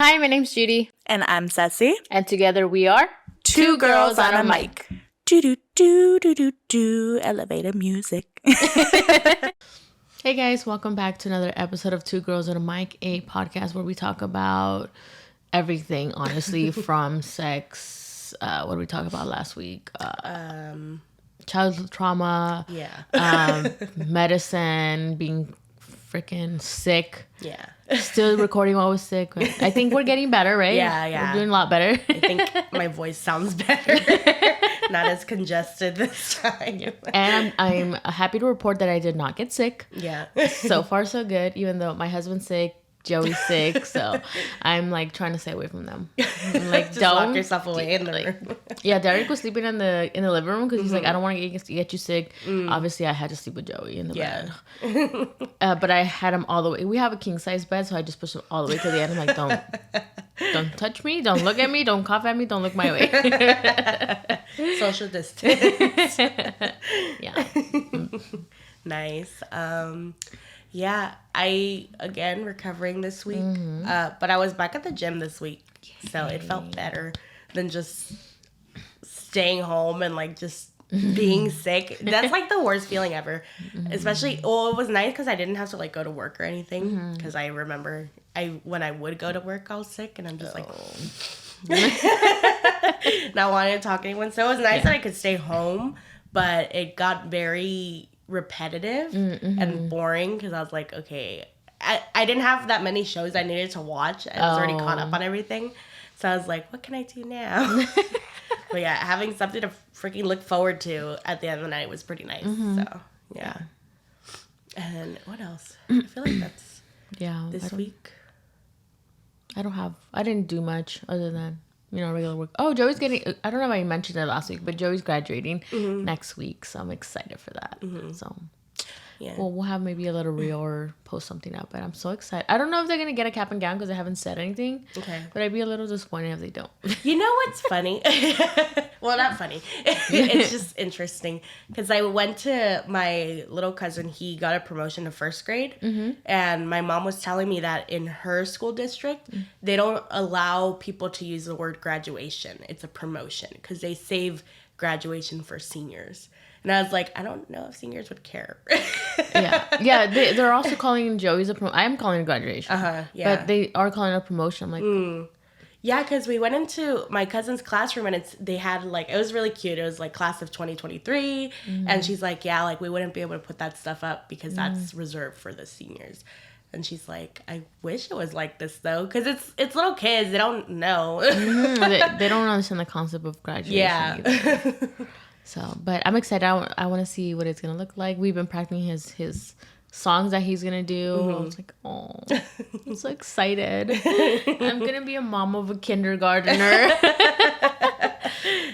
Hi, my name's Judy. And I'm Ceci. And together we are Two Girls on a Mic. Do elevator music. Hey guys, welcome back to another episode of Two Girls on a Mic, a podcast where we talk about everything, honestly, from sex. What did we talk about last week? Childhood trauma. Yeah. Medicine, being freaking sick. Yeah. Still recording while I was sick. I think we're getting better, right? Yeah. We're doing a lot better. I think my voice sounds better. Not as congested this time. And I'm happy to report that I did not get sick. Yeah. So far, so good. Even though my husband's sick, Joey's sick, so I'm like trying to stay away from them. I'm like, Just don't lock yourself away in the room. Yeah, Derek was sleeping in the living room because he's like, I don't want to get you sick. Obviously, I had to sleep with Joey in the bed. But I had him all the way. We have a king size bed, so I just pushed him all the way to the end. I'm like, don't touch me, don't look at me, don't cough at me, don't look my way. Social distance. Yeah. Nice. Yeah, I, again, recovering this week. But I was back at the gym this week. So it felt better than just staying home and, like, just being sick. That's, like, the worst feeling ever. Especially, well, it was nice because I didn't have to, like, go to work or anything. Because I remember when I would go to work, I was sick. And I'm just, like, not wanting to talk to anyone. So it was nice that I could stay home. But it got very repetitive and boring because I was like, okay, I didn't have that many shows I needed to watch. I was already caught up on everything. So I was like, what can I do now? But yeah, having something to freaking look forward to at the end of the night was pretty nice. So yeah. And what else? I feel like that's this week. I didn't do much other than, regular work. Oh, Joey's getting, I don't know if I mentioned it last week, but Joey's graduating next week. So I'm excited for that. So yeah. Well, we'll have maybe a little reel or post something up, but I'm so excited. I don't know if they're going to get a cap and gown because they haven't said anything. Okay. But I'd be a little disappointed if they don't. You know what's funny? Well, not funny. It's just interesting because I went to my little cousin. He got a promotion to first grade. And my mom was telling me that in her school district, they don't allow people to use the word graduation. It's a promotion because they save graduation for seniors. And I was like, I don't know if seniors would care. Yeah. They're also calling Joey's I'm calling it graduation. Yeah. But they are calling it a promotion. I'm like... Yeah, because we went into my cousin's classroom and they had it was really cute. It was like class of 2023. And she's like, yeah, like we wouldn't be able to put that stuff up because that's reserved for the seniors. And she's like, I wish it was like this though, because it's little kids. They don't know. They don't understand the concept of graduation either. So, but I'm excited. I want to see what it's going to look like. We've been practicing his songs that he's going to do. I was like, oh, I'm so excited. I'm going to be a mom of a kindergartner.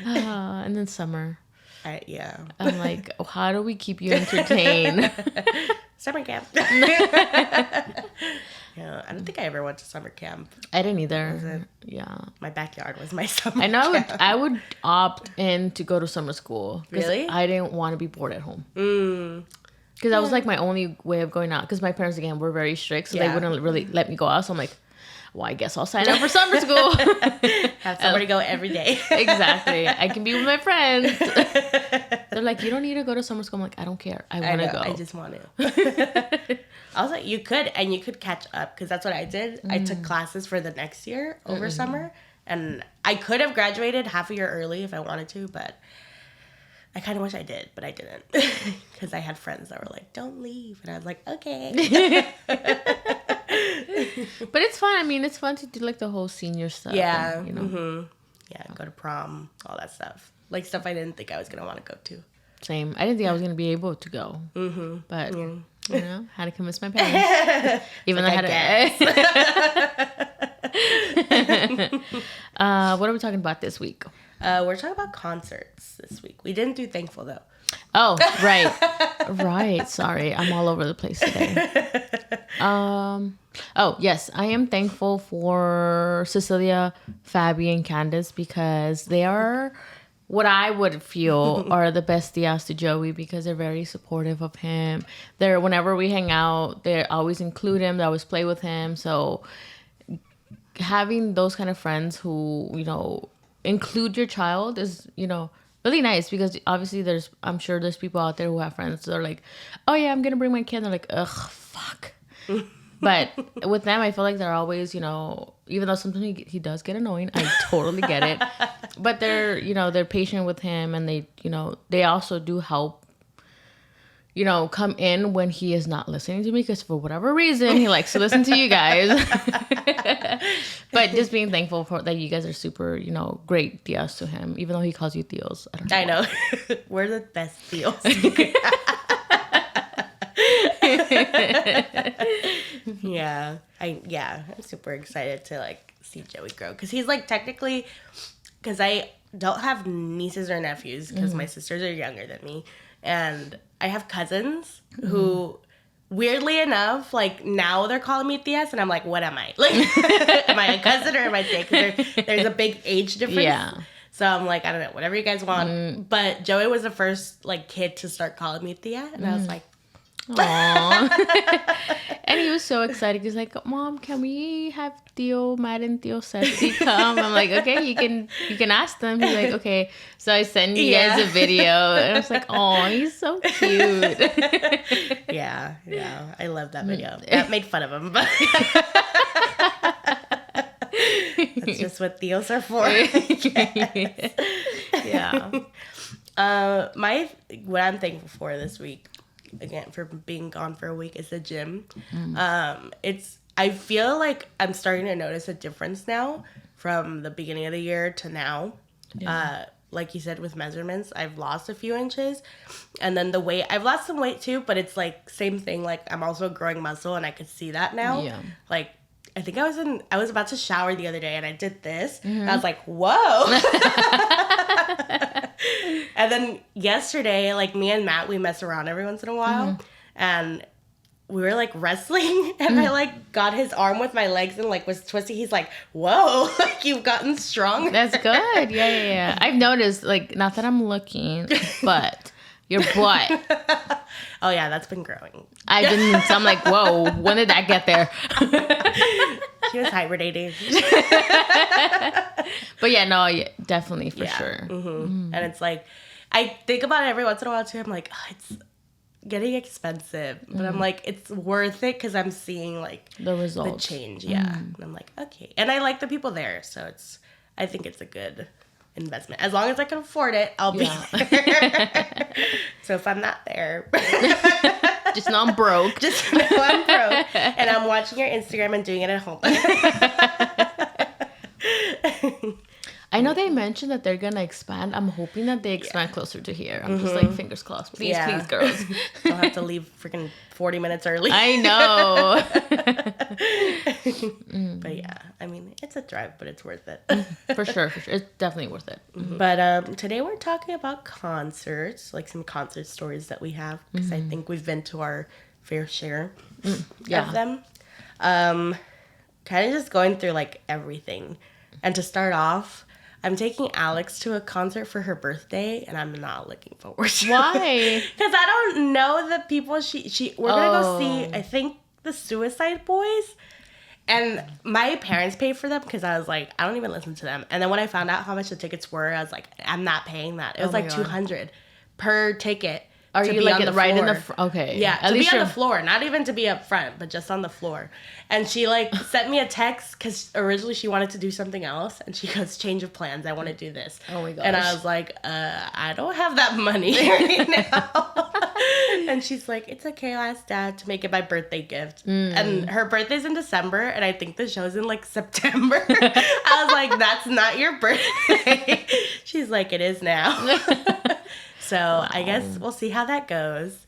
And then summer. Yeah. I'm like, how do we keep you entertained? Summer camp. Yeah, I don't think I ever went to summer camp. I didn't either. Yeah. My backyard was my summer I know camp. I would opt in to go to summer school. Really? I didn't want to be bored at home. Because that was like my only way of going out. Because my parents, again, were very strict. So they wouldn't really let me go out. So I'm like, well, I guess I'll sign up for summer school. Have somebody go every day. Exactly. I can be with my friends. They're like, you don't need to go to summer school. I'm like, I don't care. I want to go. I just want to. I was like, you could catch up because that's what I did. I took classes for the next year over summer. And I could have graduated half a year early if I wanted to, but I kind of wish I did, but I didn't. Because I had friends that were like, don't leave. And I was like, okay. But it's fun. I mean, it's fun to do like the whole senior stuff. Yeah. And, Yeah, go to prom, all that stuff. Like stuff I didn't think I was going to want to go to. Same. I didn't think I was going to be able to go. But, had to convince my parents. Even though I had to. What are we talking about this week? We're talking about concerts this week. We didn't do Thankful, though. Oh, right. Right. Sorry. I'm all over the place today. Oh, yes. I am thankful for Cecilia, Fabi, and Candace because they are what I would feel are the best tias to Joey because they're very supportive of him. Whenever we hang out, they always include him. They always play with him. So having those kind of friends who, include your child is, really nice, because obviously I'm sure there's people out there who have friends that are like, oh yeah, I'm gonna bring my kid, and they're like, ugh, fuck. But with them, I feel like they're always, even though sometimes he does get annoying, I totally get it. But they're patient with him, and they also do help, come in when he is not listening to me, because for whatever reason, he likes to listen to you guys. But just being thankful for that you guys are super, great tias to him, even though he calls you tios. I know. We're the best tios. Yeah. I'm super excited to like see Joey grow, because he's like technically, because I don't have nieces or nephews because my sisters are younger than me, and I have cousins who, weirdly enough, like now they're calling me tias, and I'm like, what am I? Like, am I a cousin or am I tia? Because there's a big age difference. Yeah. So I'm like, I don't know, whatever you guys want. But Joey was the first like kid to start calling me tia, and I was like, aww. And he was so excited. He's like, Mom, can we have Tio Matt and Tio Ceci come? I'm like, okay, you can ask them. He's like, okay. So I send you guys a video, and I was like, oh, he's so cute. Yeah, I love that video. That made fun of him, but that's just what Tios are for. Yeah. What I'm thankful for this week, again, for being gone for a week, is the gym. I feel like I'm starting to notice a difference now from the beginning of the year to now. Yeah. Like you said, with measurements, I've lost a few inches, and then the weight, I've lost some weight too, but it's like same thing. Like I'm also growing muscle, and I could see that now. Yeah. Like I think I was about to shower the other day, and I did this, and I was like, whoa. And then yesterday, like me and Matt, we mess around every once in a while, and we were like wrestling, and I like got his arm with my legs and like was twisting. He's like, whoa, like you've gotten stronger. That's good. Yeah. I've noticed, like, not that I'm looking, but your butt. Oh yeah, that's been growing. So I'm like, whoa, when did that get there? She was hibernating. But yeah, no, definitely for sure. And it's like, I think about it every once in a while too. I'm like, oh, it's getting expensive, but I'm like, it's worth it because I'm seeing like the results, the change. Yeah. And I'm like, okay. And I like the people there. So I think it's a good investment. As long as I can afford it, I'll be there. So if I'm not there, just know I'm broke. Just know I'm broke. And I'm watching your Instagram and doing it at home. I know they mentioned that they're gonna expand. I'm hoping that they expand closer to here. I'm just like, fingers crossed. Please, girls. Don't have to leave freaking 40 minutes early. I know. But yeah, I mean, it's a drive, but it's worth it. For sure. It's definitely worth it. But today we're talking about concerts, like some concert stories that we have, because I think we've been to our fair share of them. Kind of just going through like everything. And to start off, I'm taking Alex to a concert for her birthday, and I'm not looking forward to it. Why? Because I don't know the people we're gonna go see, I think, the Suicide Boys. And my parents paid for them because I was like, I don't even listen to them. And then when I found out how much the tickets were, I was like, I'm not paying that. It was like $200 per ticket. Are you like right in the okay? Yeah, to be on the floor, not even to be up front, but just on the floor. And she like sent me a text because originally she wanted to do something else, and she goes, "Change of plans. I want to do this." Oh my gosh! And I was like, I don't have that money right now. And she's like, "It's okay, I'll ask Dad to make it my birthday gift." And her birthday's in December, and I think the show's in like September. I was like, "That's not your birthday." She's like, "It is now." So I guess we'll see how that goes.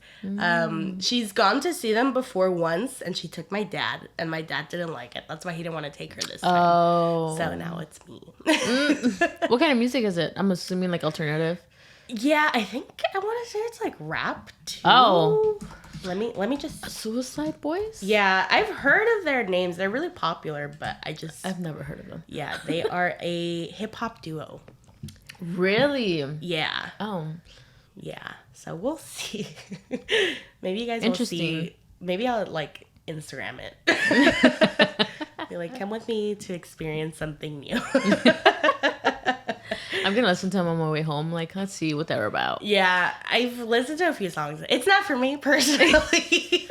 She's gone to see them before once, and she took my dad, and my dad didn't like it. That's why he didn't want to take her this time. Oh. So now it's me. What kind of music is it? I'm assuming like alternative. Yeah, I think I want to say it's like rap too. Oh. Let me just... Suicide Boys? Yeah, I've heard of their names. They're really popular, but I've never heard of them. Yeah, they are a hip-hop duo. Really? Yeah. Oh. Yeah, so we'll see. Maybe you guys will see. Maybe I'll like Instagram it. Be like, come with me to experience something new. I'm gonna listen to them on my way home. Like, let's see what they're about. Yeah, I've listened to a few songs. It's not for me personally,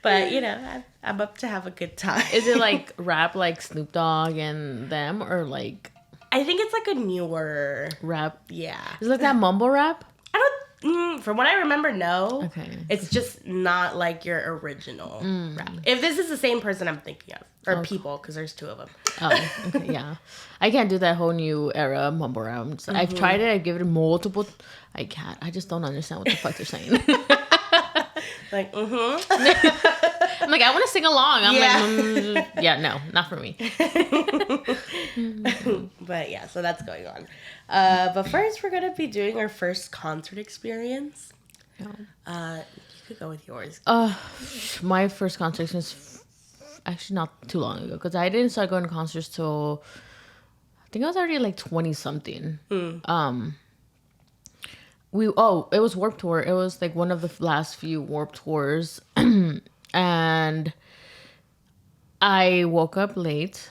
but you know, I'm up to have a good time. Is it like rap, like Snoop Dogg and them, or like I think it's like a newer rap? Yeah. Is it like that mumble rap? I don't. From what I remember, no. Okay. It's just not like your original rap. If this is the same person I'm thinking of, or people, because there's two of them. Oh, okay, yeah. I can't do that whole new era mumble rap. I've tried it. I've given it multiple. I can't. I just don't understand what the fuck they're saying. Like, I'm like, I want to sing along. I'm like, yeah, no, not for me. But yeah, so that's going on. But first, we're gonna be doing our first concert experience. You could go with yours. My first concert was actually not too long ago because I didn't start going to concerts till I think I was already like 20 something. It was Warped Tour. It was like one of the last few Warped Tours, and I woke up late.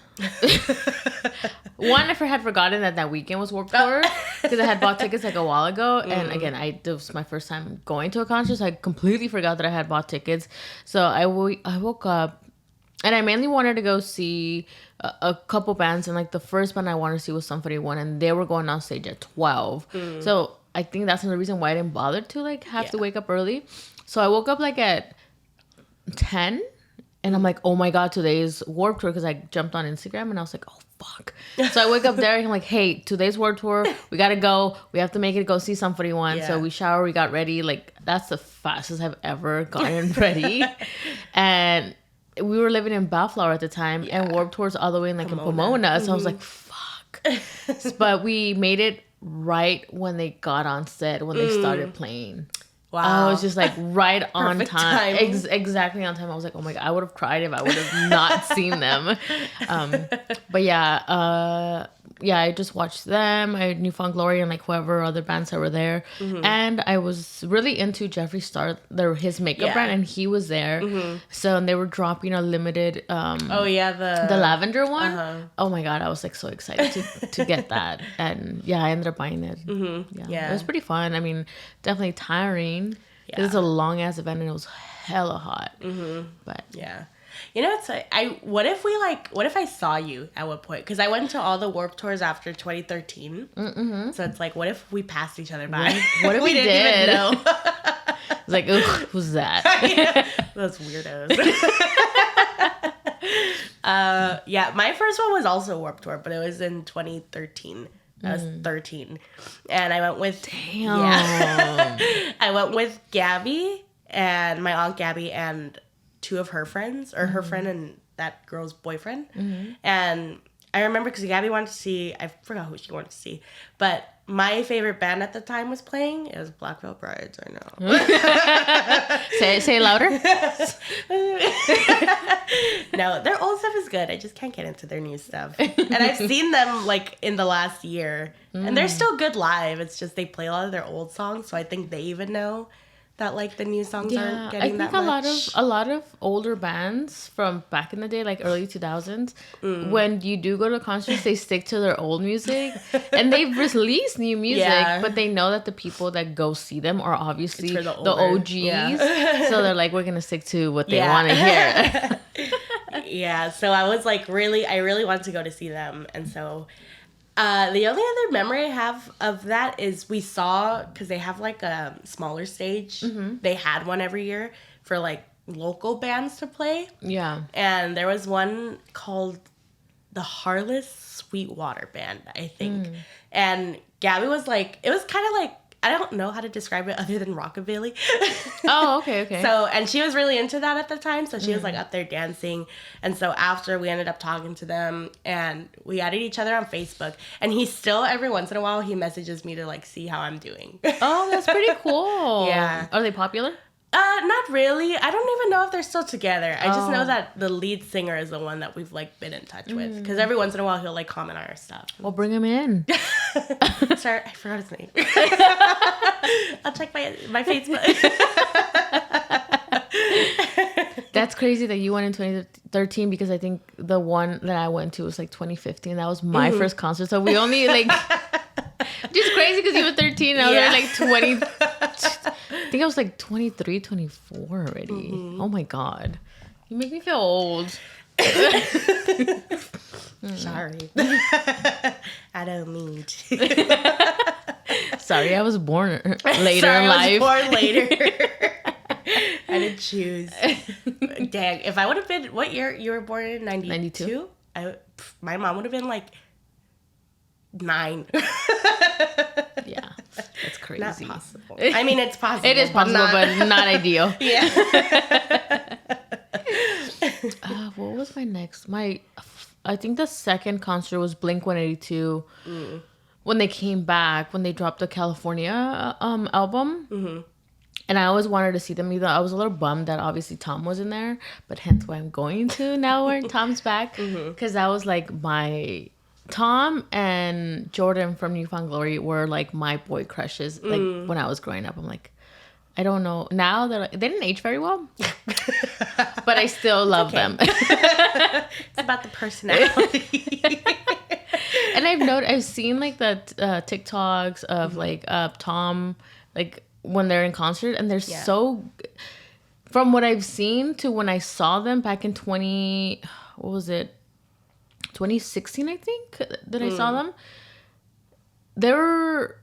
One, I had forgotten that weekend was Warped Tour because I had bought tickets like a while ago, and again, it was my first time going to a concert, so I completely forgot that I had bought tickets. So I woke up, and I mainly wanted to go see a couple bands, and like the first band I wanted to see was Sum 41, and they were going on stage at 12. So I think that's another reason why I didn't bother to like have to wake up early. So I woke up like at 10. And I'm like, oh my God, today's Warped Tour, because I jumped on Instagram and I was like, oh fuck. So I wake up there and I'm like, hey, today's Warped Tour. We gotta go. We have to make it go see Sum 41. Yeah. So we showered, we got ready. Like, that's the fastest I've ever gotten ready. And we were living in Bellflower at the time, and Warped Tour's all the way in like in Pomona. So I was like, fuck. But we made it right when they got on set, when they started playing. Wow. I was just like right on Perfect time. timing. Exactly on time. I was like, oh my God, I would have cried if I would have not seen them. But yeah, I just watched them. I knew Found Glory and like whoever other bands that were there. And I was really into Jeffree Star, his makeup brand, and he was there. So and they were dropping a limited the lavender one. Oh my God, I was like so excited to get that. And yeah, I ended up buying it. Yeah. It was pretty fun. I mean, definitely tiring. It was a long ass event and it was hella hot. But yeah. You know, what if I saw you at what point? Because I went to all the Warped Tours after 2013. So it's like, what if we passed each other by? What if we didn't did? even know? It's like, ugh, who's that? Those weirdos. Yeah, my first one was also Warped Tour, but it was in 2013. I was 13. And I went with... Damn. Yeah. I went with Gabby and my Aunt Gabby and two of her friends, or her friend and that girl's boyfriend. And I remember because Gabby wanted to see... I forgot who she wanted to see. But my favorite band at the time was playing. It was Black Veil Brides, I know. Say it louder. No, their old stuff is good. I just can't get into their new stuff. And I've seen them like in the last year, and they're still good live. It's just they play a lot of their old songs, so I think they even know that like the new songs aren't getting that much. a lot of older bands from back in the day, like early 2000s, when you do go to concerts, they stick to their old music, and they've released new music, but they know that the people that go see them are obviously the OGs. So they're like, we're gonna stick to what they want to hear. Yeah, so I was like I really wanted to go to see them, and so the only other memory I have of that is we saw, because they have like a smaller stage. They had one every year for like local bands to play. Yeah. And there was one called the Harless Sweetwater Band, I think. And Gabby was like, it was kind of like, I don't know how to describe it other than rockabilly. Oh, okay. So, and she was really into that at the time. So she was like up there dancing. And so after, we ended up talking to them and we added each other on Facebook. And he still, every once in a while, he messages me to like see how I'm doing. Oh, that's pretty cool. Yeah. Are they popular? Not really. I don't even know if they're still together. I just know that the lead singer is the one that we've like been in touch with. Because every once in a while he'll like comment on our stuff. Well, bring him in. Sorry, I forgot his name. I'll check my Facebook. That's crazy that you went in 2013 because I think the one that I went to was like 2015. That was my first concert. So we only like, just crazy because you were 13 and I was already like 20. I think I was like 23, 24 already. Oh my God. You make me feel old. Sorry. I don't mean to. Sorry, I was born later in life. I was born later. I didn't choose. Dang, if I would have been, what year you were born in? 92? My mom would have been like 9. Yeah, that's crazy. Not possible. I mean, it's possible. It is possible, but not ideal. Yeah. What was my next? I think the second concert was Blink-182. When they came back, when they dropped the California album. And I always wanted to see them. Either I was a little bummed that obviously Tom was in there, but hence why I'm going to now when Tom's back. Because that was like my... Tom and Jordan from New Found Glory were like my boy crushes. Like when I was growing up, I'm like, I don't know. Now they didn't age very well, but I still love them. It's about the personality. And I've seen like the TikToks of like Tom, like when they're in concert, and they're so. From what I've seen to when I saw them back in 2016, I think that I saw them. They were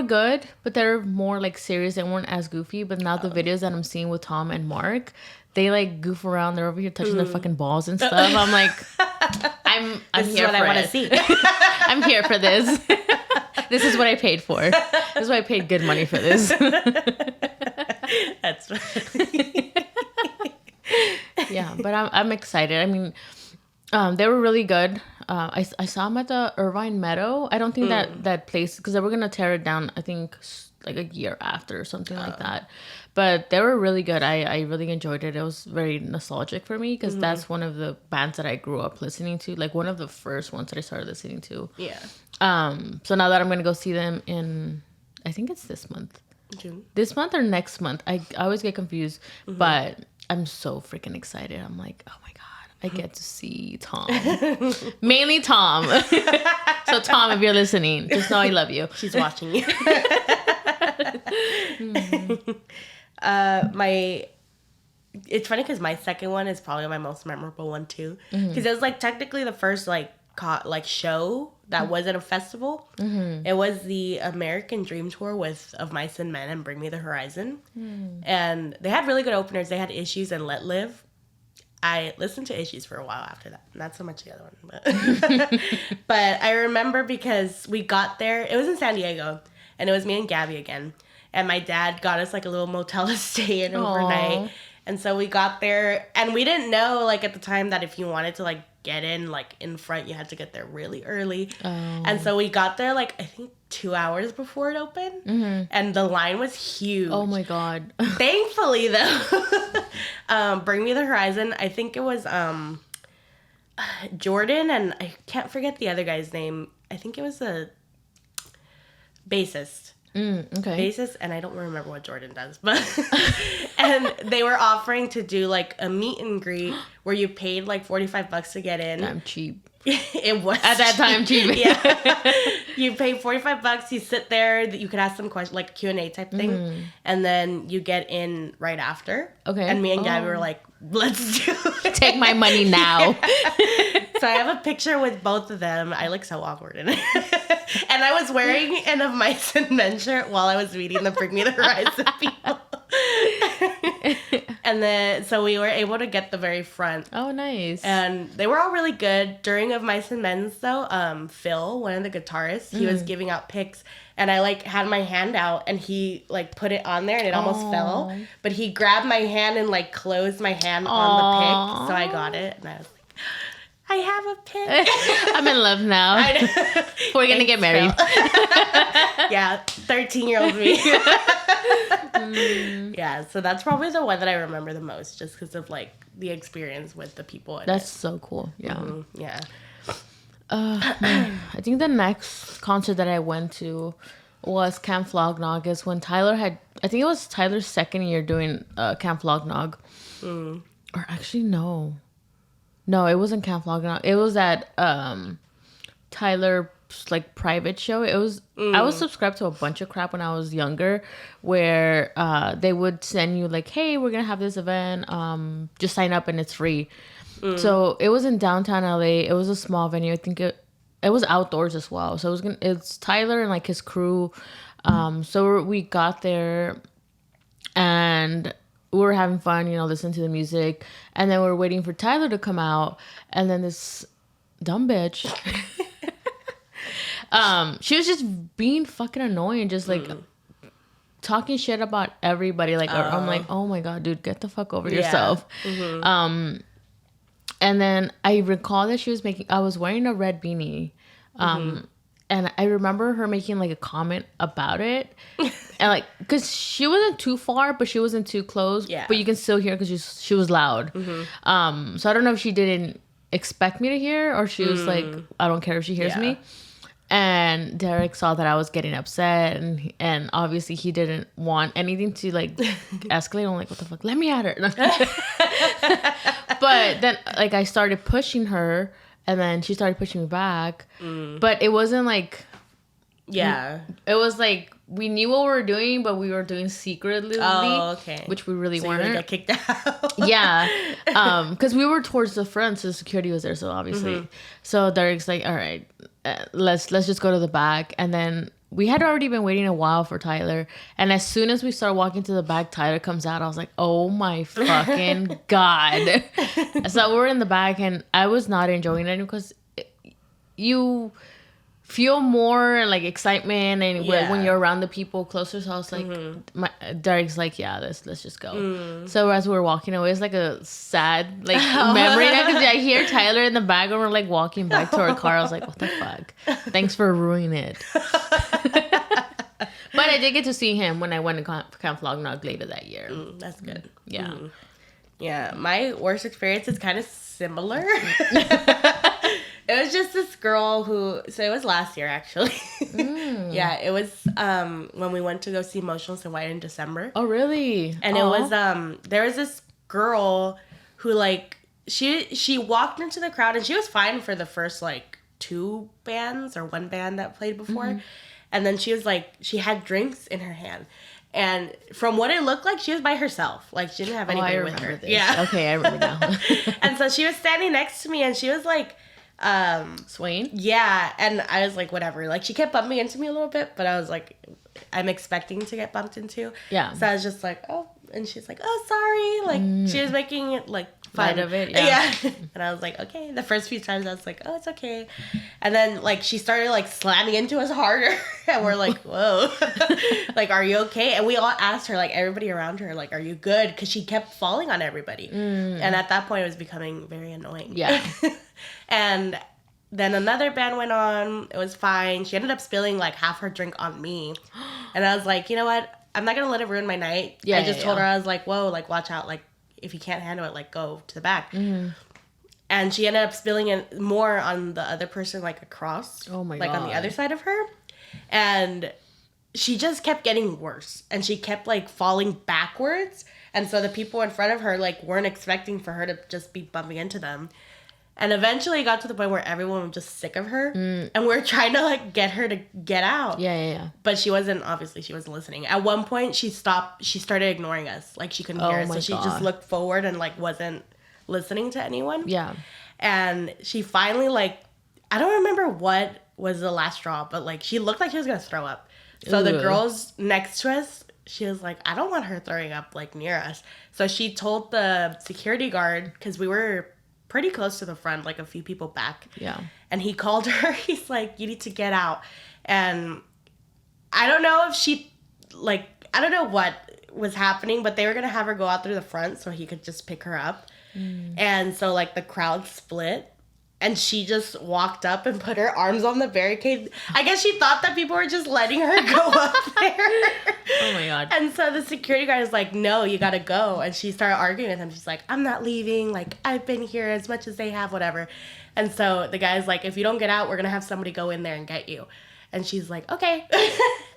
good, but they're more like serious. They weren't as goofy. But now the videos that I'm seeing with Tom and Mark, they like goof around. They're over here touching their fucking balls and stuff. I'm like, I'm this here is what for I want it. to see. I'm here for this. This is what I paid for. This is why I paid good money for this. That's funny. Yeah, but I'm excited. I mean, they were really good. I saw them at the Irvine Meadow. I don't think that place, because they were gonna tear it down, I think like a year after or something like that. But they were really good. I really enjoyed it. It was very nostalgic for me because that's one of the bands that I grew up listening to. Like one of the first ones that I started listening to. Yeah. So now that I'm gonna go see them in, I think it's this month. June. This month or next month? I always get confused, but I'm so freaking excited. I'm like, oh my God. I get to see Tom. Mainly Tom. So Tom, if you're listening, just know I love you. She's watching you. It's funny because my second one is probably my most memorable one too. Because it was like technically the first like show that wasn't a festival. It was the American Dream Tour of Mice and Men and Bring Me the Horizon. And they had really good openers. They had Issues and Let Live. I listened to Issues for a while after that. Not so much the other one. But I remember because we got there. It was in San Diego. And it was me and Gabby again. And my dad got us like a little motel to stay in overnight. And so we got there. And we didn't know like at the time that if you wanted to like get in like in front, you had to get there really early. And so we got there like I think 2 hours before it opened. And the line was huge. Oh my God. Thankfully though, Bring Me the Horizon, I think it was Jordan and I can't forget the other guy's name. I think it was a bassist. Okay. Bassist, and I don't remember what Jordan does, but and they were offering to do like a meet and greet where you paid like $45 to get in. I'm cheap. It was at that time cheap. Yeah. You pay $45, you sit there, you could ask some questions, like Q&A type thing, and then you get in right after. Okay. And me and Gabby were like, let's do it. Take my money now. So I have a picture with both of them. I look so awkward in it. And I was wearing an Of Mice and Men shirt while I was reading the Bring Me the Horizon people. And then, so we were able to get the very front. Oh, nice. And they were all really good. During Of Mice and Men's, though, Phil, one of the guitarists, he was giving out picks. And I, like, had my hand out, and he, like, put it on there, and it almost fell. But he grabbed my hand and, like, closed my hand on the pick. So I got it, and I was like, I have a pick. I'm in love now. We're going to get married. Yeah, 13-year-old me. Yeah, so that's probably the one that I remember the most, just because of, like, the experience with the people in That's so cool. Yeah. Yeah. I think the next concert that I went to was Camp Flog Gnaw. When Tyler had, I think it was Tyler's second year doing Camp Flog Gnaw. Or actually, no. No, it wasn't Camp Flog Gnaw. It was that Tyler like private show. It was I was subscribed to a bunch of crap when I was younger, where they would send you like, hey, we're gonna have this event. Just sign up and it's free. So it was in downtown LA. It was a small venue. I think it was outdoors as well. So it's Tyler and like his crew. So we got there and we were having fun, listening to the music. And then we were waiting for Tyler to come out. And then this dumb bitch, she was just being fucking annoying, just like talking shit about everybody. Like, I'm like, oh my God, dude, get the fuck over yourself. Mm-hmm. And then I recall that I was wearing a red beanie. And I remember her making like a comment about it. And like, cause she wasn't too far, but she wasn't too close. Yeah. But you can still hear cause she was loud. Mm-hmm. So I don't know if she didn't expect me to hear or she was like, I don't care if she hears me. And Derek saw that I was getting upset and obviously he didn't want anything to like escalate. I'm like, what the fuck? Let me at her. But then like I started pushing her and then she started pushing me back. But it wasn't like... Yeah. It was like we knew what we were doing, but we were doing secretly. Oh, okay. Which we really so weren't. You got kicked out. Yeah. Because we were towards the front, so security was there, so obviously. So Derek's like, all right, let's just go to the back. And then we had already been waiting a while for Tyler. And as soon as we start walking to the back, Tyler comes out. I was like, oh my fucking God. So we're in the back and I was not enjoying it because you feel more like excitement and when you're around the people closer. So I was like, Derek's like, yeah, let's just go. So as we're walking away, it's like a sad like memory now because I hear Tyler in the back and we're like walking back to our car. I was like, what the fuck? Thanks for ruining it. But I did get to see him when I went to Camp Flog Gnaw later that year. That's good. Yeah. Yeah, my worst experience is kind of similar. It was just this girl so it was last year actually. Yeah, it was when we went to go see Motionless in White in December. Oh, really? And it was there was this girl who like she walked into the crowd and she was fine for the first like 2 bands or 1 band that played before. And then she was like, she had drinks in her hand. And from what it looked like, she was by herself. Like, she didn't have anybody with her. This. Yeah. Okay, I remember now. And so she was standing next to me, and she was like... swaying? Yeah, and I was like, whatever. Like, she kept bumping into me a little bit, but I was like, I'm expecting to get bumped into. Yeah. So I was just like, oh. And she's like, oh, sorry. Like, she was making it, like, fun. Light of it, yeah. And I was like, okay. The first few times I was like, oh, it's okay. And then, like, she started, like, slamming into us harder. And we're like, whoa. Like, are you okay? And we all asked her, like, everybody around her, like, are you good? Because she kept falling on everybody. And at that point, it was becoming very annoying. Yeah. And then another band went on. It was fine. She ended up spilling, like, half her drink on me. And I was like, you know what? I'm not going to let it ruin my night. I just told her, I was like, whoa, like, watch out. Like, if you can't handle it, like, go to the back. And she ended up spilling it more on the other person, like, across. Oh, my God. God. On the other side of her. And she just kept getting worse. And she kept, like, falling backwards. And so the people in front of her, like, weren't expecting for her to just be bumping into them. And eventually it got to the point where everyone was just sick of her. And we were trying to, like, get her to get out. Yeah. But she wasn't listening. At one point, she started ignoring us. Like, she couldn't hear us. So she just looked forward and, like, wasn't listening to anyone. Yeah. And she finally, like, I don't remember what was the last straw, but, like, she looked like she was going to throw up. So the girls next to us, she was like, I don't want her throwing up, like, near us. So she told the security guard, because we were pretty close to the front, like a few people back. Yeah. And he called her. He's like, you need to get out. And I don't know if she, like, I don't know what was happening, but they were going to have her go out through the front so he could just pick her up. And so, like, the crowd split. And she just walked up and put her arms on the barricade. I guess she thought that people were just letting her go up there. Oh, my God. And so the security guard is like, no, you got to go. And she started arguing with him. She's like, I'm not leaving. Like, I've been here as much as they have, whatever. And so the guy's like, if you don't get out, we're going to have somebody go in there and get you. And she's like, okay.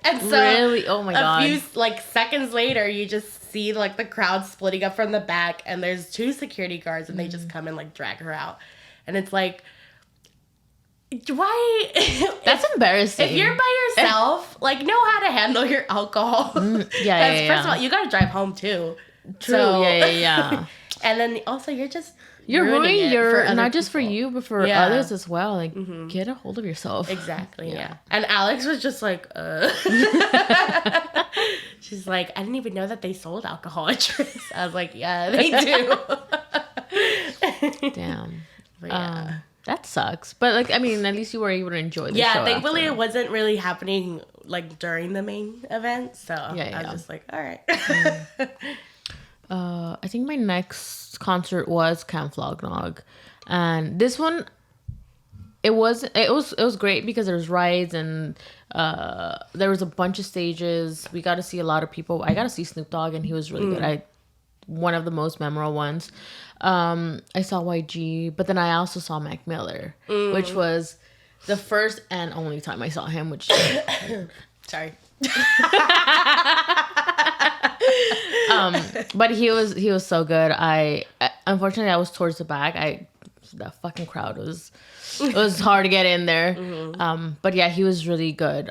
And so really? Oh, my God. a few, like, seconds later, you just see like the crowd splitting up from the back, and there's 2 security guards, and they just come and like drag her out, and it's like, why? That's embarrassing. If you're by yourself, like, know how to handle your alcohol. Yeah. First of all, you gotta drive home too. True. So, Yeah. And then also, you're ruining it your for not just for people. you, but for others as well. Like, get a hold of yourself. Exactly. Yeah. And Alex was just like, She's like, I didn't even know that they sold alcohol at Tris. I was like, yeah, they do. Damn. But yeah. That sucks. But like, I mean, at least you were able to enjoy the show. Yeah, thankfully after. it wasn't really happening like during the main event. So I was just like, all right. I think my next concert was Camp Flog Gnog, and this one, it was great because there was rides and there was a bunch of stages. We got to see a lot of people. I got to see Snoop Dogg, and he was really good. One of the most memorable ones. I saw YG, but then I also saw Mac Miller, which was the first and only time I saw him. Which Sorry. But he was so good. I unfortunately I was towards the back. That fucking crowd it was hard to get in there. But yeah, he was really good.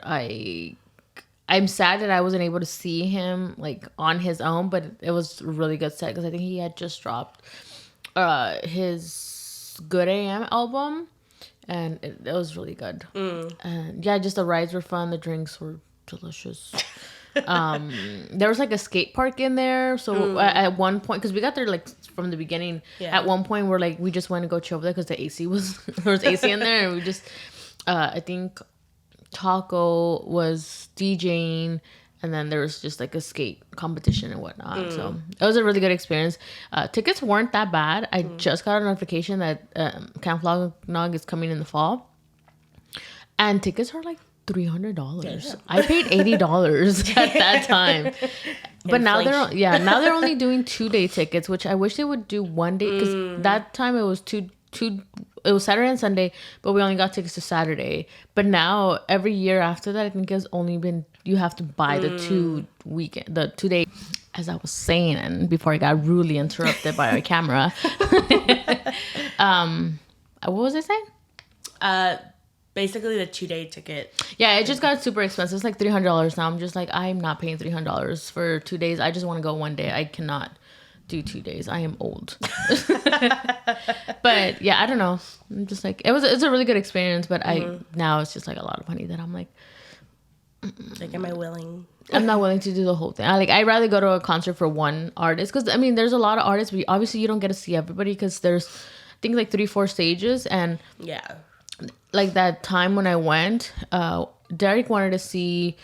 I'm sad that I wasn't able to see him like on his own, but it was a really good set because I think he had just dropped his Good AM album, and it was really good. And yeah, just the rides were fun. The drinks were delicious. There was like a skate park in there, so at one point, because we got there like from the beginning, at one point we just went to go chill over there because the AC was there was AC in there, and we just I think Taco was DJing, and then there was just like a skate competition and whatnot. So it was a really good experience. Tickets weren't that bad. I just got a notification that Camp Flog Gnog is coming in the fall, and tickets are like $300. I paid $80 at that time. But now they're only doing 2-day tickets, which I wish they would do 1 day, because that time it was it was Saturday and Sunday, but we only got tickets to Saturday. But now every year after that, I think it's only been, you have to buy the 2 day. As I was saying, and before I got rudely interrupted by our camera. What was I saying? Basically the 2-day ticket. Yeah, it just got super expensive. It's like $300 now. I'm just like, I'm not paying $300 for 2 days. I just want to go 1 day. I cannot do 2 days. I am old. But yeah, I don't know. I'm just like, it's a really good experience, but now it's just like a lot of money that I'm like, like, am I willing? I'm not willing to do the whole thing. I'd rather go to a concert for one artist, because I mean, there's a lot of artists, but obviously you don't get to see everybody because there's, I think, like 3-4 stages, and yeah, like that time when I went, Derek wanted to see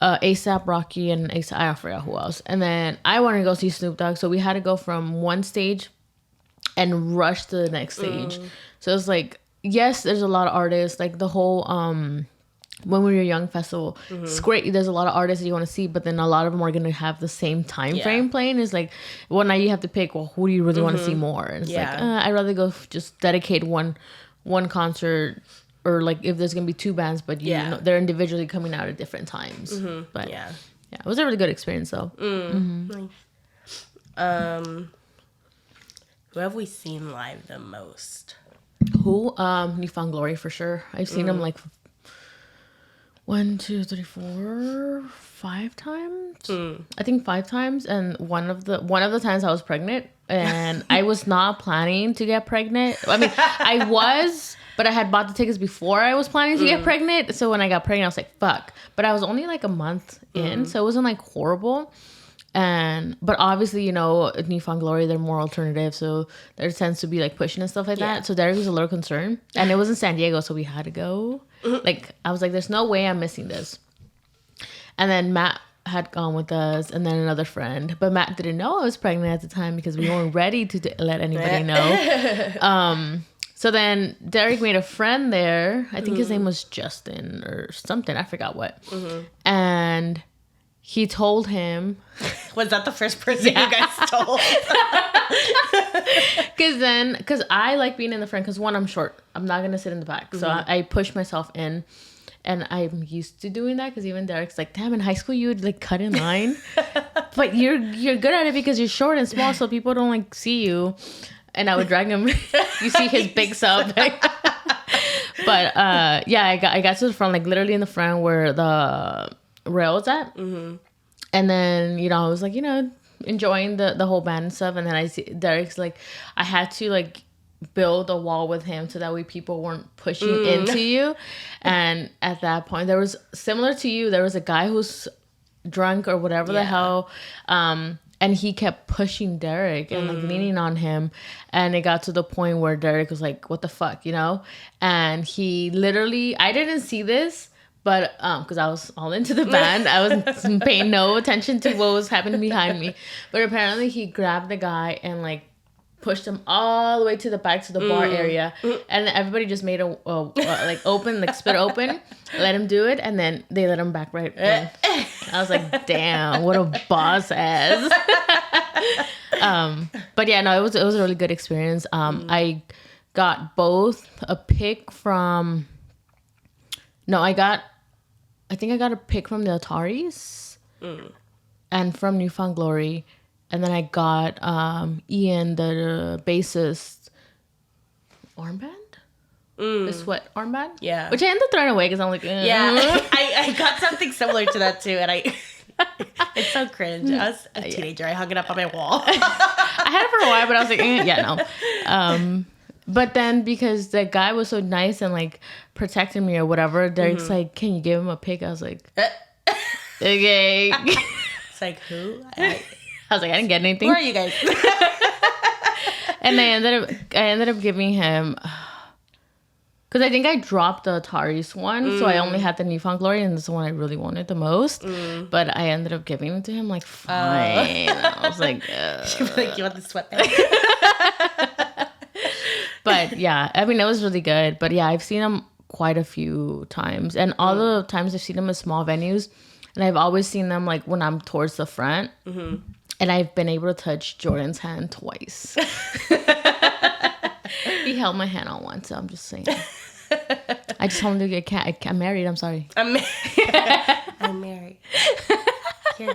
ASAP Rocky and ASAP, I forgot who else, and then I wanted to go see Snoop Dogg, so we had to go from one stage and rush to the next stage. So it's like, yes, there's a lot of artists, like the whole When We Were Young festival. It's great. There's a lot of artists that you want to see, but then a lot of them are going to have the same time frame playing. It's like, well, now you have to pick, well, who do you really want to see more? And it's like, I'd rather go just dedicate one concert, or like if there's going to be 2 bands, but you know, they're individually coming out at different times. But yeah, it was a really good experience though. Nice. Who have we seen live the most? Who? Newfound Glory for sure. I've seen them like 1, 2, 3, 4, 5 times. I think 5 times, and one of the times I was pregnant, and I was not planning to get pregnant. I mean, I was, but I had bought the tickets before I was planning to get pregnant. So when I got pregnant, I was like, fuck. But I was only like a month in, so it wasn't like horrible. But obviously, you know, Newfound Glory, they're more alternative, so there tends to be like pushing and stuff like that. So Derek was a little concerned, and it was in San Diego, so we had to go. Like, I was like, there's no way I'm missing this. And then Matt had gone with us, and then another friend, but Matt didn't know I was pregnant at the time because we weren't ready to let anybody know. So then Derek made a friend there. I think his name was Justin or something. I forgot what. And he told him. Was that the first person you guys told? Because I like being in the front. Because one, I'm short. I'm not going to sit in the back. So I push myself in. And I'm used to doing that. Because even Derek's like, damn, in high school, you would like cut in line. But but you're good at it because you're short and small, so people don't like see you. And I would drag him. You see his big sub. But yeah, I got to the front, like literally in the front where the rail's at. Mm-hmm. And then, you know, I was like, you know, enjoying the whole band and stuff. And then I see Derek's like, I had to like build a wall with him so that way people weren't pushing into you. And at that point, there was, similar to you, there was a guy who's drunk or whatever the hell. And he kept pushing Derek and like leaning on him. And it got to the point where Derek was like, what the fuck, you know? And he literally, I didn't see this, but because I was all into the band, I was paying no attention to what was happening behind me. But apparently he grabbed the guy and like pushed him all the way to the back to the bar area. And everybody just made a like open, like split open, let him do it. And then they let him back right in. I was like, damn, what a boss ass. But yeah, no, it was a really good experience. I got both a pick from, I think I got a pick from the Ataris and from Newfound Glory. And then I got Ian, the bassist, armband? The sweat armband? Yeah. Which I ended up throwing away because I'm like, yeah. I got something similar to that too. And it's so cringe. I was a teenager. I hung it up on my wall. I had it for a while, but I was like, yeah, no. But then because the guy was so nice and like protecting me or whatever, Derek's like, can you give him a pick? I was like, okay. It's like, who? I was like, I didn't get anything. Who are you guys? And I ended up giving him, because I think I dropped the Ataris one, so I only had the Newfound Glory, and this is the one I really wanted the most. But I ended up giving it to him, like, fine. I was like, like, you want the sweatband? But yeah, I mean, it was really good. But yeah, I've seen him quite a few times, and all the times I've seen him in small venues, and I've always seen them like when I'm towards the front. And I've been able to touch Jordan's hand twice. He held my hand on one, so I'm just saying. I just wanted to get cat. I'm married. I'm sorry. I'm married. Yeah.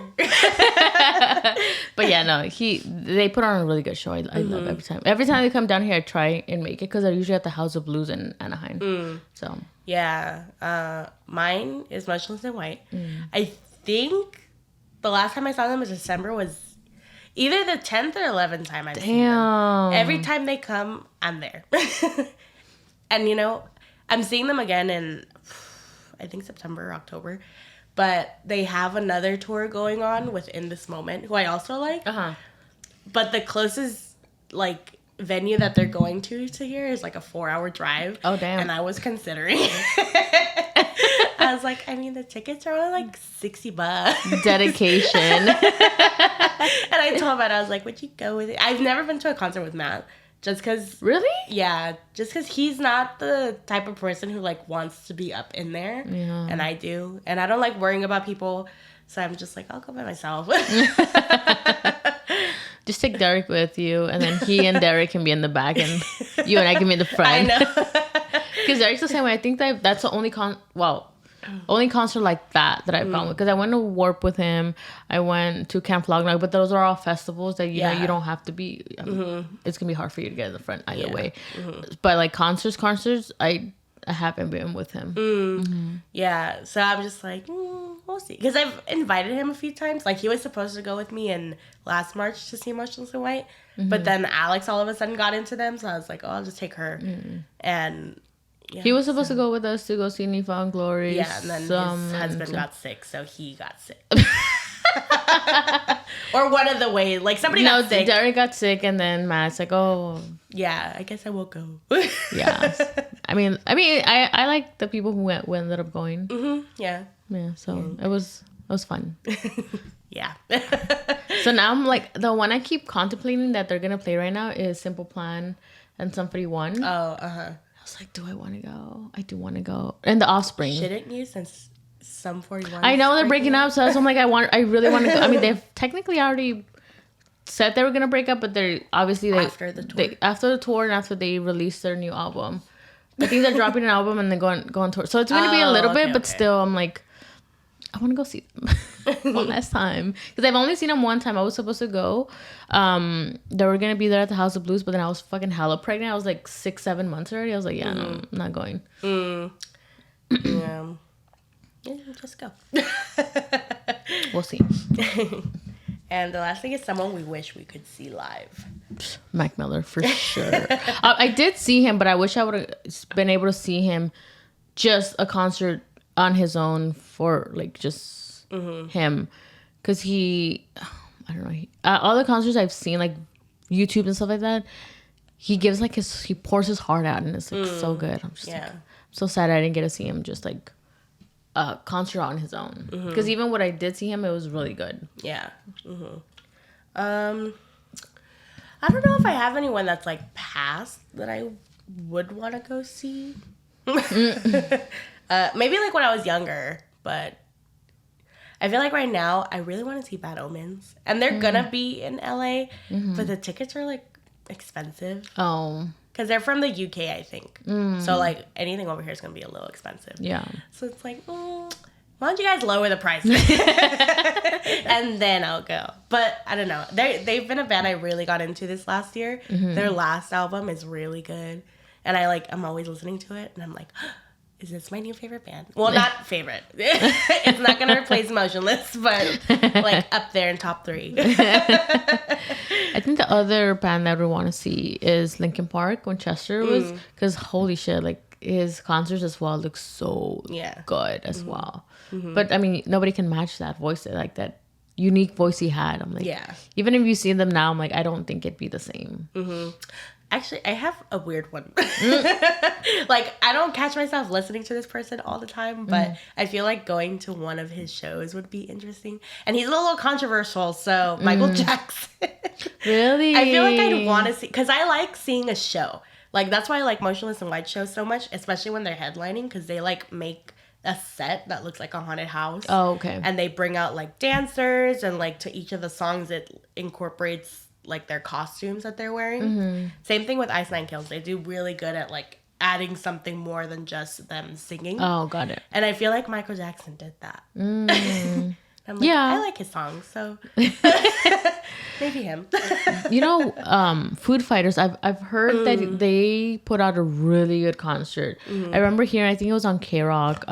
But yeah, no. They put on a really good show. I love every time. Every time they come down here, I try and make it because they're usually at the House of Blues in Anaheim. So yeah, mine is Motionless in White. I think the last time I saw them in December was either the 10th or 11th time I've seen them. Every time they come, I'm there. And, you know, I'm seeing them again in, I think, September or October. But they have another tour going on with In This Moment, who I also like. But the closest, like, venue that they're going to here is, like, a 4-hour drive. Oh, damn. And I was considering I was like, I mean, the tickets are only like $60. Dedication. And I told Matt, I was like, would you go with it? I've never been to a concert with Matt. Just because... Really? Yeah. Just because he's not the type of person who, like, wants to be up in there. Yeah. And I do. And I don't like worrying about people. So I'm just like, I'll go by myself. Just take Derek with you. And then he and Derek can be in the back. And you and I can be in the front. I know. Because Derek's the same way. I think that's the only only concert like that I've gone with. Because I went to Warp with him. I went to Camp Flognaw. But those are all festivals that, you know, you don't have to be... It's going to be hard for you to get in the front either way. But, like, concerts, I haven't been with him. Yeah. So I'm just like, we'll see. Because I've invited him a few times. Like, he was supposed to go with me in last March to see Motionless in White. But then Alex all of a sudden got into them. So I was like, I'll just take her. And... Yeah, he was supposed to go with us to go see Newfound Glory. Yeah, and then his husband got sick, so he got sick. Or one of the ways, like somebody got sick. Derek got sick, and then Matt's like, "Oh, yeah, I guess I will go." Yeah, I mean, I like the people who ended up going. Yeah. So it was fun. Yeah. So now I'm like, the one I keep contemplating that they're gonna play right now is Simple Plan and Sum 41. I was like, do I want to go? I do want to go. And The Offspring. Shouldn't you, since Sum 41? I know they're breaking up, so I'm like, I really want to go. I mean, they've technically already said they were gonna break up, but they're obviously after the tour, and after they release their new album. I think they're dropping an album and then go on tour. So it's gonna be a little bit, but still, I'm like, I want to go see them one last time. Because I've only seen them one time. I was supposed to go. They were going to be there at the House of Blues, but then I was fucking hella pregnant. I was like 6-7 months already. I was like, yeah, no, I'm not going. Yeah. Yeah, just go. We'll see. And the last thing is someone we wish we could see live. Mac Miller, for sure. I did see him, but I wish I would have been able to see him just a concert on his own for like just him. Because I don't know. All the concerts I've seen, like YouTube and stuff like that, he gives like he pours his heart out and it's like so good. I'm just like, I'm so sad I didn't get to see him just like a concert on his own. Because even when I did see him, it was really good. Yeah. I don't know if I have anyone that's like past that I would want to go see. Maybe like when I was younger, but I feel like right now I really want to see Bad Omens, and they're gonna be in LA, but the tickets are like expensive. Oh, because they're from the UK, I think. So like anything over here is gonna be a little expensive. Yeah. So it's like, why don't you guys lower the price, and then I'll go. But I don't know. They've been a band I really got into this last year. Their last album is really good, and I'm always listening to it, and I'm like, is this my new favorite band? Well, not favorite. It's not gonna replace Motionless, but like up there in top 3. I think the other band that we want to see is Linkin Park when Chester was, because holy shit, like his concerts as well look so good as well. But I mean, nobody can match that voice, like that unique voice he had. I'm like, even if you see them now, I'm like, I don't think it'd be the same. Actually, I have a weird one. Like, I don't catch myself listening to this person all the time, but I feel like going to one of his shows would be interesting. And he's a little controversial, so Michael Jackson. Really? I feel like I'd want to see, because I like seeing a show. Like, that's why I like Motionless in White shows so much, especially when they're headlining, because they, like, make a set that looks like a haunted house. Oh, okay. And they bring out, like, dancers, and, like, to each of the songs, it incorporates like their costumes that they're wearing. Same thing with Ice Nine Kills. They do really good at like adding something more than just them singing. Oh, got it. And I feel like Michael Jackson did that. I'm like, I like his songs, so maybe him. You know, Food Fighters, I've heard that they put out a really good concert. I remember hearing, I think it was on K-Rock,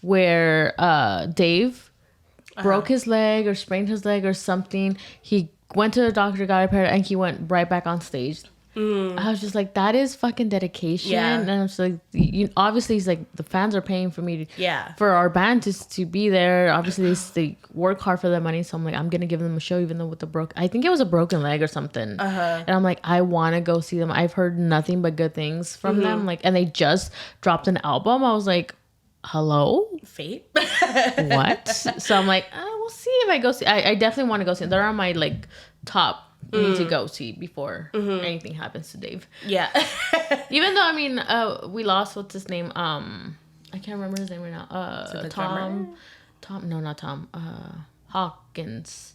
where Dave broke his leg or sprained his leg or something. He went to the doctor, got repaired, and he went right back on stage. I was just like, that is fucking dedication. And I was like, obviously, he's like, the fans are paying for me for our band to be there. Obviously, they work hard for their money. So I'm like, I'm going to give them a show, even though with the I think it was a broken leg or something. And I'm like, I want to go see them. I've heard nothing but good things from them. Like, and they just dropped an album. I was like, hello? Fate? What? So I'm like, we'll see if I go see. I definitely want to go see. They're on my like top need to go see before anything happens to Dave. Yeah. Even though, I mean, we lost, what's his name? I can't remember his name right now. No, not Tom. Hawkins.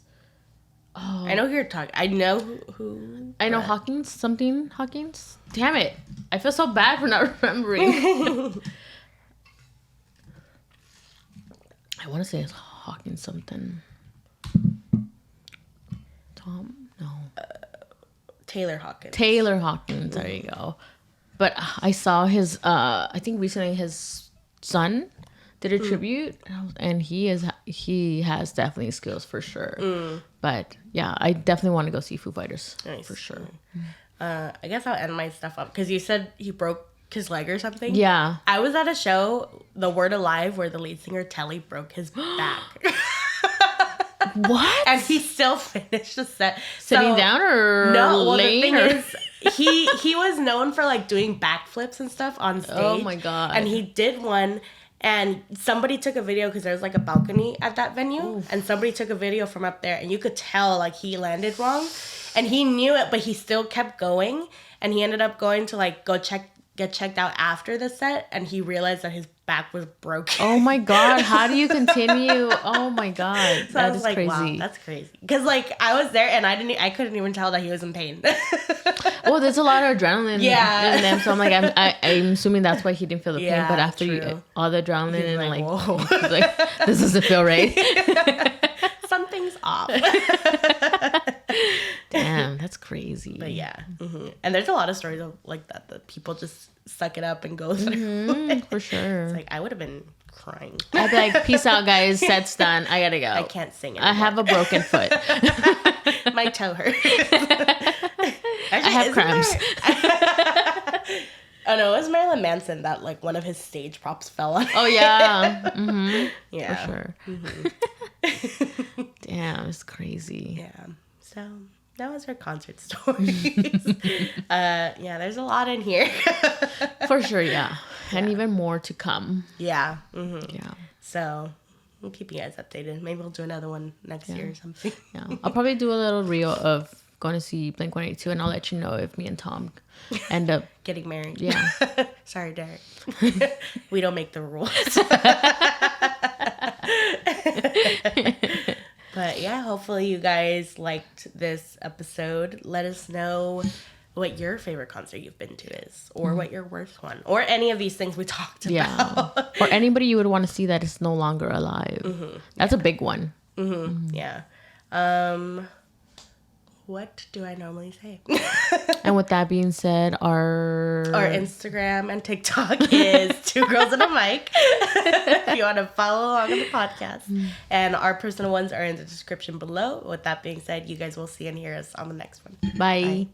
Oh. I know who you're talking. I know who. I know Hawkins. Damn it. I feel so bad for not remembering. I want to say it's Hawkins something. Tom? No. Taylor Hawkins. There you go. But I saw his, I think recently his son did a tribute. And he has definitely skills for sure. But yeah, I definitely want to go see Foo Fighters. Nice. For sure. I guess I'll end my stuff up. Because you said he broke his leg or something. Yeah. I was at a show, The Word Alive, where the lead singer Telly broke his back. What? And he still finished the set Sitting down or no? Well, laying the thing is, he was known for like doing backflips and stuff on stage. Oh my god! And he did one, and somebody took a video because there was like a balcony at that venue, and somebody took a video from up there, and you could tell like he landed wrong, and he knew it, but he still kept going, and he ended up going to like get checked out after the set, and he realized that his back was broken. Oh my god, how do you continue? Oh my god, so that I was is like, crazy. Wow, that's crazy. Because like I was there and I couldn't even tell that he was in pain. Well, there's a lot of adrenaline Yeah. in them, so I'm like, I'm assuming that's why he didn't feel the pain. Yeah, but after true. all the adrenaline He's and like, like, whoa. he's like, this doesn't feel right. Something's off. Damn, that's crazy. But yeah. And there's a lot of stories of like that people just suck it up and go through. For sure. It's like, I would have been crying. I'd be like, peace out, guys. Set's done. I gotta go. I can't sing anymore. I have a broken foot. My toe hurts. I have cramps. Oh no, it was Marilyn Manson that like one of his stage props fell on. Oh yeah. Mm-hmm. Yeah. For sure. Damn, it's crazy. Yeah. So that was our concert stories. Yeah, there's a lot in here. For sure, yeah. And even more to come. Yeah. Yeah. So we'll keep you guys updated. Maybe we'll do another one next year or something. Yeah. I'll probably do a little reel of going to see Blink-182, and I'll let you know if me and Tom end up Getting married. Yeah. Sorry, Derek. We don't make the rules. But yeah, hopefully you guys liked this episode. Let us know what your favorite concert you've been to is, or what your worst one, or any of these things we talked about. Yeah. Or anybody you would want to see that is no longer alive. That's a big one. Yeah. What do I normally say? And with that being said, our Instagram and TikTok is 2 Girls and a Mic. If you want to follow along on the podcast. And our personal ones are in the description below. With that being said, you guys will see and hear us on the next one. Bye. Bye.